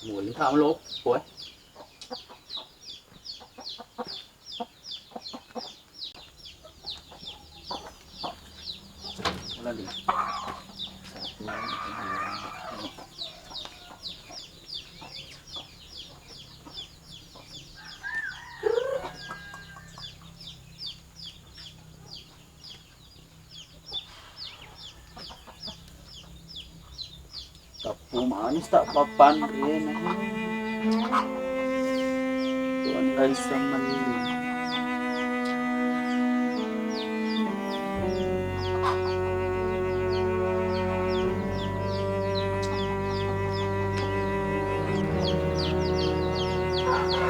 Muốn thảo lốp cuối là đi tapu manis tak papan rin tuan ay sa Manila.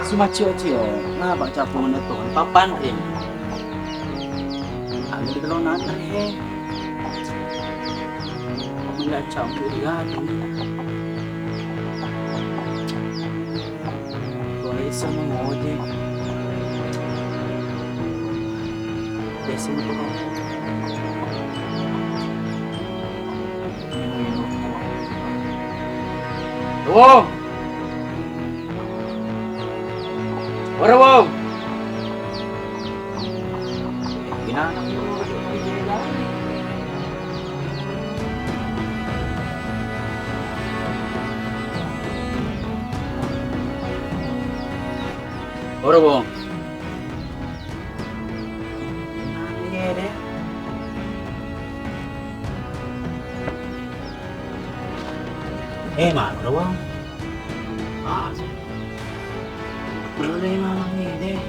Sumacio-cio na baca po na to papan rin ano di kalau natin mula campur yan boleh sama ngode desin ko wow ora wow ginana ora wow mana ora wow boleh malam ini deh.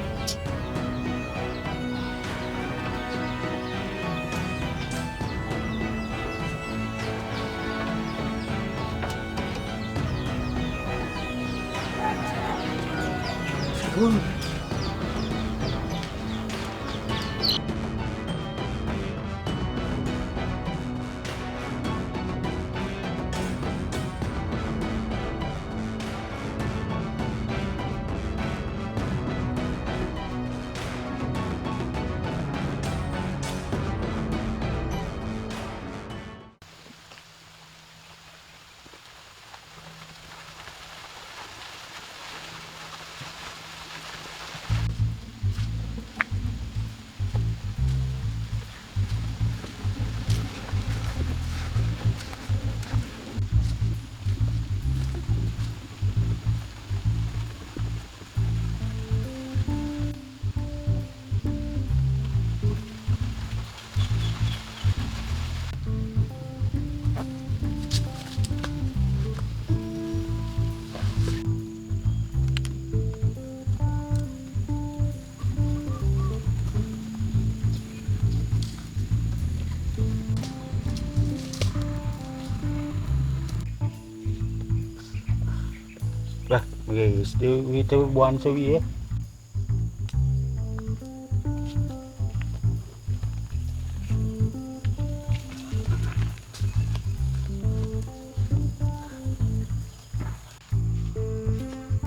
Lah, guys, kita buang sawi ya.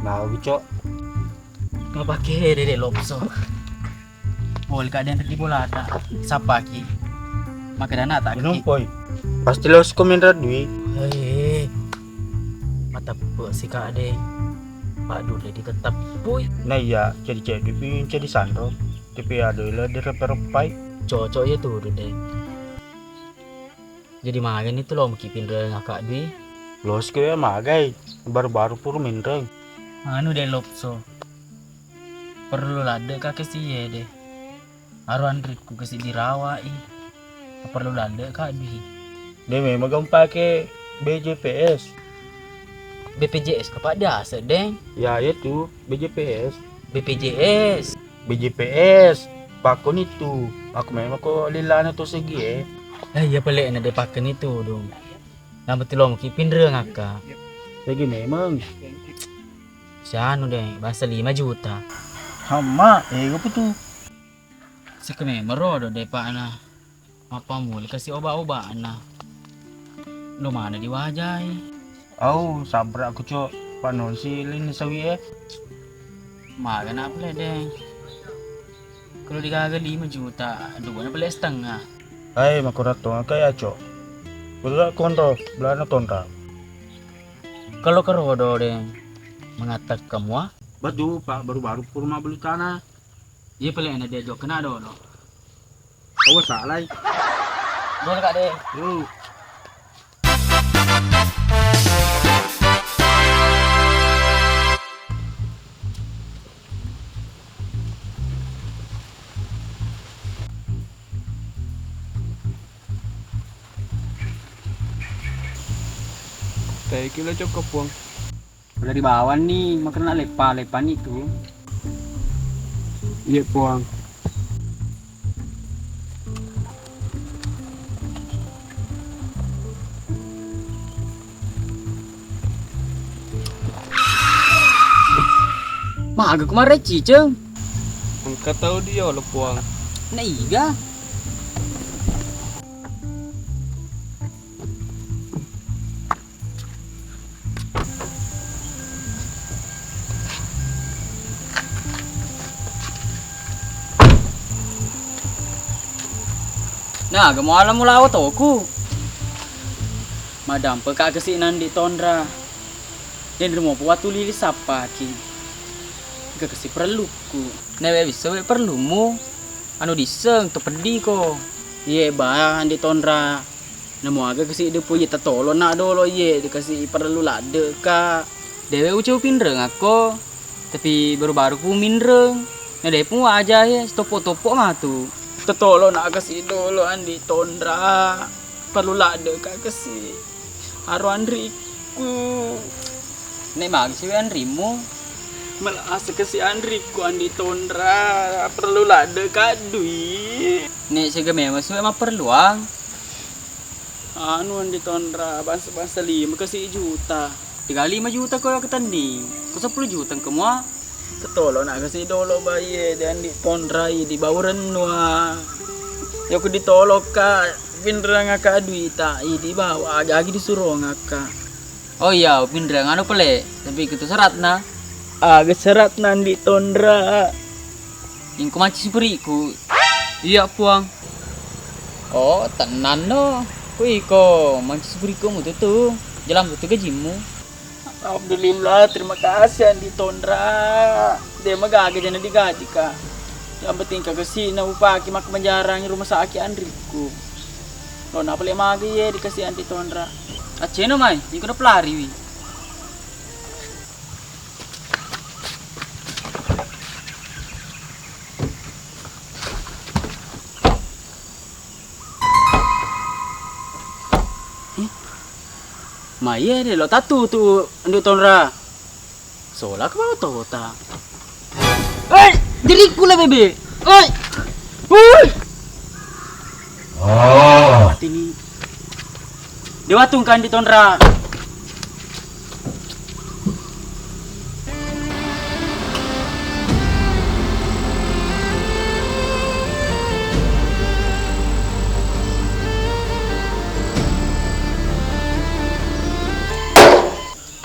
Mau cok. Nggak pakai dede lopso. Boleh keadaan tadi bola tak sapa ki. Maka dana tak Minum ki. poi. Pasti los komen radui. Hei. Mata bu si kak ade. Pak dulu di tetap boy. Nah iya, jadi jadi sandro. Tapi ada lah di repai. Cocok ya tuh deh. Jadi makan itu loh mungkin ngakak dui. Los ke magai. Baru-baru puru minreng. Anu deh lopso. Perlu lada kakek sih ya deh. Aruan ritku kasih dirawai. Perlu lada kak dui. Dia memang kamu pakai BJPS. BPJS kepada sedeng. Ya itu BJPS. BPJS. BJPS. Pakon itu. Aku memang kok lilana tuh segi Iya pelik na depakan itu dong. Nah betul lo mungkin pindah ngakak. Segi memang. Sianu deh, bahasa 5 juta. Hama, apa tuh? Sekeme merodo deh pak na. Apa mulu kasih obat-obat na. Lo mana diwajai? Oh, sabar aku cok. Panon si lini sawi Makan apa lah deh. Kalau dikagak 5 juta, dua boleh setengah. Hai, makurat tuh kayak cok. Betul kontrol, belana tonta. Kalau kerodo deh, Mengatakan kamu ah? Baju Pak baru-baru ke rumah beli tanah. Iya paling enak diajak kena dulu. Awas salah. Boleh kak deh. Yuk. Kayak kilo cukup Bang. Udah di bawah nih, makan lepa-lepan itu. Iya Bang. Mah agak kemarin ciceng. Engkau tahu dia lo Bang. Nah iya. Nah, gak mau alam mula toku. Madam peka kesinan di tondra. Dan rumah buat tuli sapa ki. Gak kasih perluku. Newe bisa we perlumu. Anu diseng to pedih ko. Ye bahan di tondra. Nemu agak kasih depo ye tatolo nak dolo ye dikasih perlu lade ka. Dewe ucau pinreng aku. Tapi baru-baru ku minreng. Nah depo aja ya topo-topo mah tuh. Tetolo nak kasih dulu andi tondra perlu lade kak kasih aru andriku nek mag si andrimu malah asa kasih andriku andi tondra perlu lade kak dui nek sega memang suwe mah perluang anu andi tondra bangsa 5 kasih juta 5 juta kau ketanding kau 10 juta kemua Ketolo nak kasih dolo bayi dan di tondrai di bawuran nua. Ya aku ditolok ka pindra ngaka duita di bawah lagi disuruh ngaka. Oh iya pindra nganu pele tapi gitu serat na. Agak serat nan di tondra. Yang kumanci superiku. Iya puang. Oh tenan no. Kui ko manci superiku mu tuh. Jalan tuh gajimu. Alhamdulillah, terima kasih Andi Tondra. Dia magagaja jana digaji ka. Yang penting kagasi na upaki mak menjarang rumah sakit Andriku. Lo na pala magi ye dikasih Andi Tondra. Aceno mai, ni ko na pelari wi. Maya deh lo tatu tuh Andi Tondra. Soalnya ke bawah tota. Diriku lah bebe. Mati nih. Dewa tungkan Andi Tondra.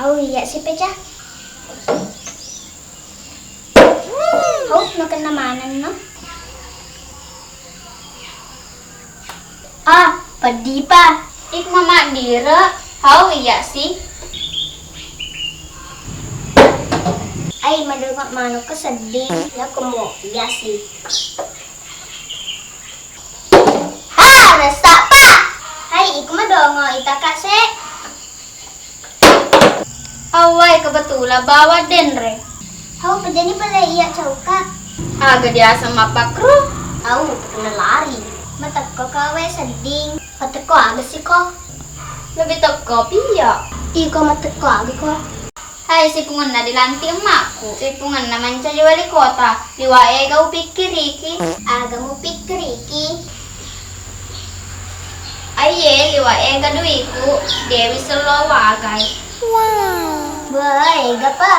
Oh iya si Peca. Oh, makan namanan no. Ah, pedih pa. Ik mama dira. Oh iya sih. Ay, madungak mano ka sedih. Ya kumo iya sih. Ha, rasa pa. Hai, iku madongo itaka se. Awai kebetulan bawa denre. Hau pejani pala iya cauka. Agak dia sama Pak Kru. Au kena lari. Mata ko kawe seding. Mata ko agak sih ko. Lebih teko piya. Iko mata ko agak ko. Hai si pungan na dilanti emakku. Si pungan na manca di wali kota. Liwae kau pikir iki. Aga mu pikir iki. Aye liwae gaduiku. Dewi selo wagai. Wow. Baik, apa?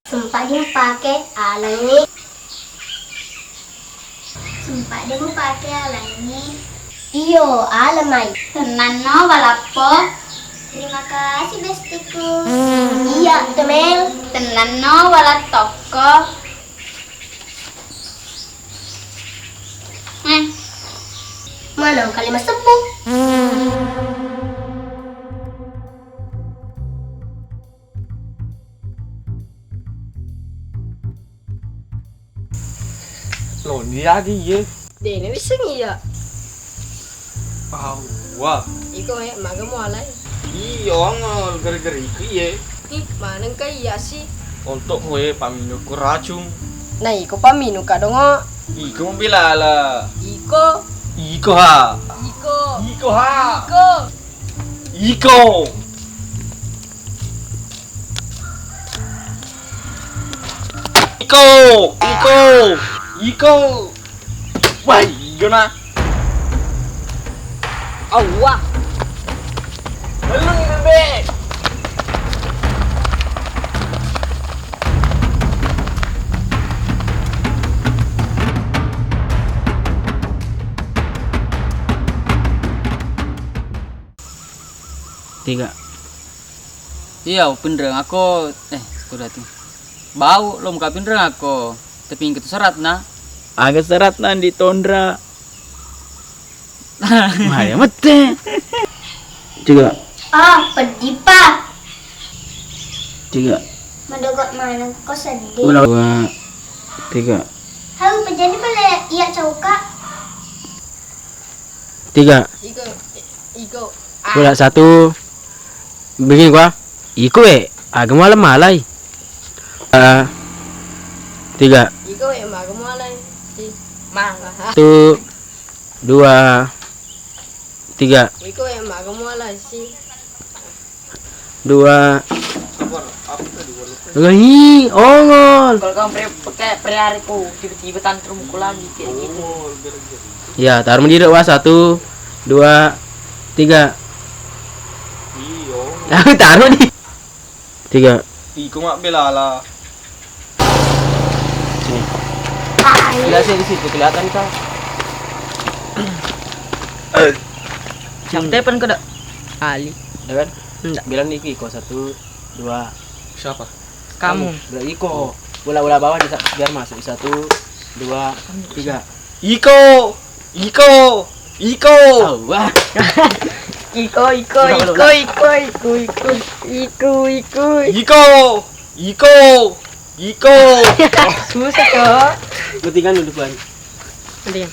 Sempat dia pakai alang ini. Sempat dia pakai alang ini. Iyo, alamai. Tenan no balapo. Terima kasih bestiku. Iya, temel. Tenan no walat toko. Mana kalimat sepuh? Loh, ini lagi ya. Dene wis iya. Wah. Iko ya maga mo alay. Iya, ngol gara-gara iku ya. Ih, manang ka iya sih. Untuk kowe pamino ku racun. Nah, iko pamino ka dongo. Iku bilala. Iko, Iko ha. iko, Iko ha. iko. Iko. Iko. Iko. Iko. Wah, iya na. Awak. Belum bebek. Tiga. Iya, pinreng aku kuda tuh. Bau lo muka pinreng aku. Tapi yang serat nah. Agak serat nanti tondra. Maya mete. Juga. Pedih pa. Juga. Mendogot mana kau sedih. Ulah. 2, 3. Hau jadi pala iya cauka. 3. Iko, iko. Pula 1. Begini gua. Iku agak malam malai. 3. Iko ya maga mo alay. Si manga. 1, 2, 3. Iko ya maga mo alay si. 2. Ih, ongol. Kalau kamu pakai periariku, tiba-tiba tantrum ku lagi kayak gitu. Ya, taruh mendiri wah 1, 2, 3. Iyo. Taruh nih. 3. Iku mak bilala. Lihat sih di situ kelihatan kah? Jam telepon ke dak? Ali. Ya kan? Enggak. Bilang nih Iko 1, 2. Siapa? Kamu. Bilang Iko. Bola bawah biar masuk 1, 2, 3. Iko. Iko. Iko. Wah. Iko. Iko. Iko. Iko. Susah kok. Ketinggalan dulu, Bang. Nanti.